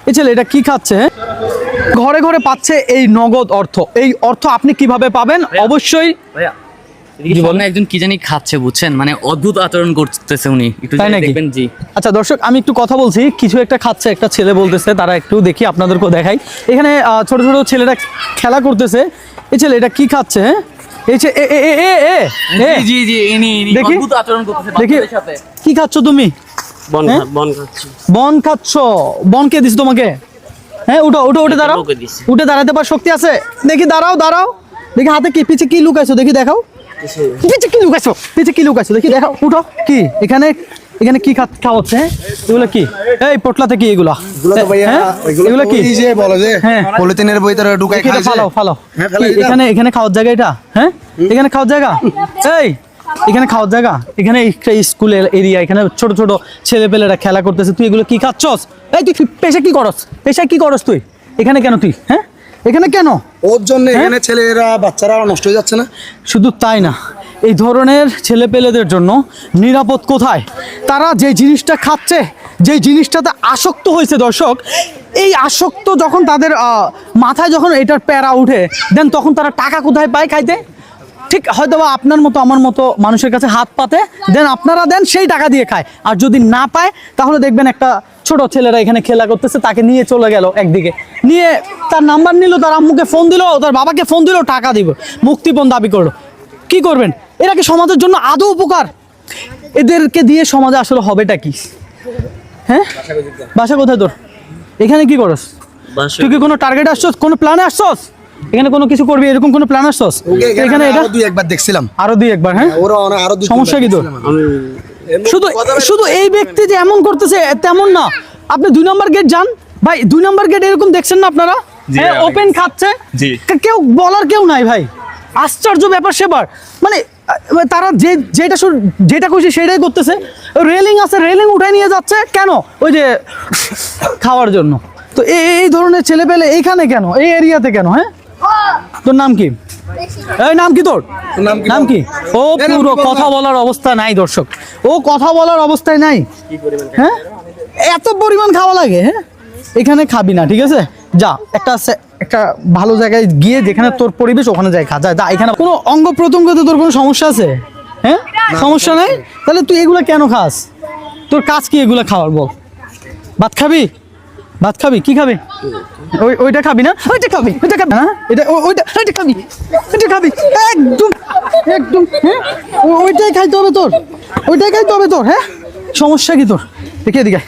এই ছেলে এটা কি খাচ্ছে? ঘরে ঘরে পাচ্ছে এই নগদ অর্থ। এই অর্থ আপনি কিভাবে পাবেন? অবশ্যই একজন কি জানি খাচ্ছে, বুঝছেন, মানে অদ্ভুত আচরণ করতেছে উনি, একটু দেখবেন। জি আচ্ছা দর্শক, আমি একটু কথা বলছি, কিছু একটা খাচ্ছে একটা ছেলে বলতেছে, তারা একটু দেখি আপনাদেরকেও দেখাই। এখানে ছোট ছোট ছেলেরা খেলা করতেছে। এই ছেলে এটা কি খাচ্ছে? কি খাচ্ছ তুমি? বন খাচ্ছ? বন কে দিস তোমাকে? হ্যাঁ, উঠো উঠো, উঠে দাঁড়াও। উঠে দাঁড়াতে পার শক্তি আছে? দেখি দাঁড়াও দাঁড়াও, দেখি হাতে কি, পিছে কি লুকাইছো দেখি, দেখাও পিছে কি লুকাইছো, পিছে কি লুকাইছো দেখি, দেখাও। উঠো। কি এখানে এখানে কি খাওয়াচ্ছে? এগুলো কি? এই পটলাতে কি এগুলা? এগুলো কি বলে যে পলিথিনের ভিতরে ঢুকাই খায়। ফালাও ফালাও। এখানে এখানে খাওয়ার জায়গা এটা? হ্যাঁ, এখানে খাওয়ার জায়গা? এই এখানে খাওয়ার জায়গা? এখানে স্কুলের এরিয়া, এখানে ছোট ছোট ছেলেপেলেরা খেলা করতেছে, তুই এগুলো কি খাচ্ছস? এই তুই পেশা কি করস? পেশায় কি করস তুই? এখানে কেন তুই? হ্যাঁ, এখানে কেন? ওর জন্য এখানে ছেলেরা বাচ্চারা নষ্ট হয়ে যাচ্ছে না? শুধু তাই না, এই ধরনের ছেলেপেলেদের জন্য নিরাপদ কোথায়? তারা যে জিনিসটা খাচ্ছে, যে জিনিসটাতে আসক্ত হয়েছে দর্শক, এই আসক্ত যখন তাদের মাথায় যখন এটার প্যারা উঠে, দেন তখন তারা টাকা কোথায় পায় খাইতে? ঠিক হয়তো বা আপনার মতো আমার মতো মানুষের কাছে হাত পাতে, দেন আপনারা দেন সেই টাকা দিয়ে খায়। আর যদি না পায় তাহলে দেখবেন একটা ছোট ছেলেরা এখানে খেলা করতেছে, তাকে নিয়ে চলে গেল একদিকে, নিয়ে তার নাম্বার নিল, তার আম্মুকে ফোন দিল, তার বাবাকে ফোন দিল, টাকা দিব, মুক্তিপণ দাবি করলো। কি করবেন? এরা কি সমাজের জন্য আদৌ উপকার? এদেরকে দিয়ে সমাজে আসলে হবেটা কি? হ্যাঁ, বাসা কোথায় তোর? এখানে কি করস তুই? কি কোনো টার্গেট আসছস? কোনো প্ল্যানে আসছস? এখানে কোনো কিছু করবি এরকম কোনো প্ল্যান আসছস? এখানে এটা দুই একবার দেখছিলাম। আরো দুই একবার? হ্যাঁ, আরো সমস্যা কি তোর? শুধু শুধু এই ব্যক্তি যে এমন করতেছে তেমন না। আপনি 2 নম্বর গেট যান ভাই, 2 নম্বর গেট এরকম দেখছেন না আপনারা? হ্যাঁ, ওপেন খাচ্ছে, কেউ বলার কেউ নাই ভাই। আশ্চর্য ব্যাপার সেবার, মানে তারা যেটা খুশি সেটাই করতেছে। রেলিং আছে, রেলিং উঠাই নিয়ে যাচ্ছে কেন? ওই যে খাওয়ার জন্য। তো এই ধরনের ছেলেপেলে এইখানে কেন, এই এরিয়াতে কেন? হ্যাঁ, তোর নাম কি? এই নাম কি তোর? নাম কি? ও পুরো কথা বলার অবস্থা নাই দর্শক, ও কথা বলার অবস্থায় নাই। হ্যাঁ, এত পরিমাণ খাওয়া লাগে? হ্যাঁ, এখানে খাবি না, ঠিক আছে? যা একটা ভালো জায়গায় গিয়ে, যেখানে তোর পরিবেশ ওখানে যাই খা। যা, এখানে কোনো অঙ্গ প্রত্যঙ্গতে তোর কোনো সমস্যা আছে? হ্যাঁ, সমস্যা নাই? তাহলে তুই এগুলো কেন খাস? তোর কাজ কি এগুলো খাওয়ার? বল। ভাত খাবি? ভাত খাবি? কি খাবি? ওইটা খাবি না? ওইটা খাবি? ওইটা খাবি না? ওইটা খাবি? ওইটা খাবি? একদম একদম। হ্যাঁ, ওইটাই খাইতে হবে তোর, ওইটাই খাইতে হবে তোর। হ্যাঁ, সমস্যা কি তোর? দেখে এদিকে।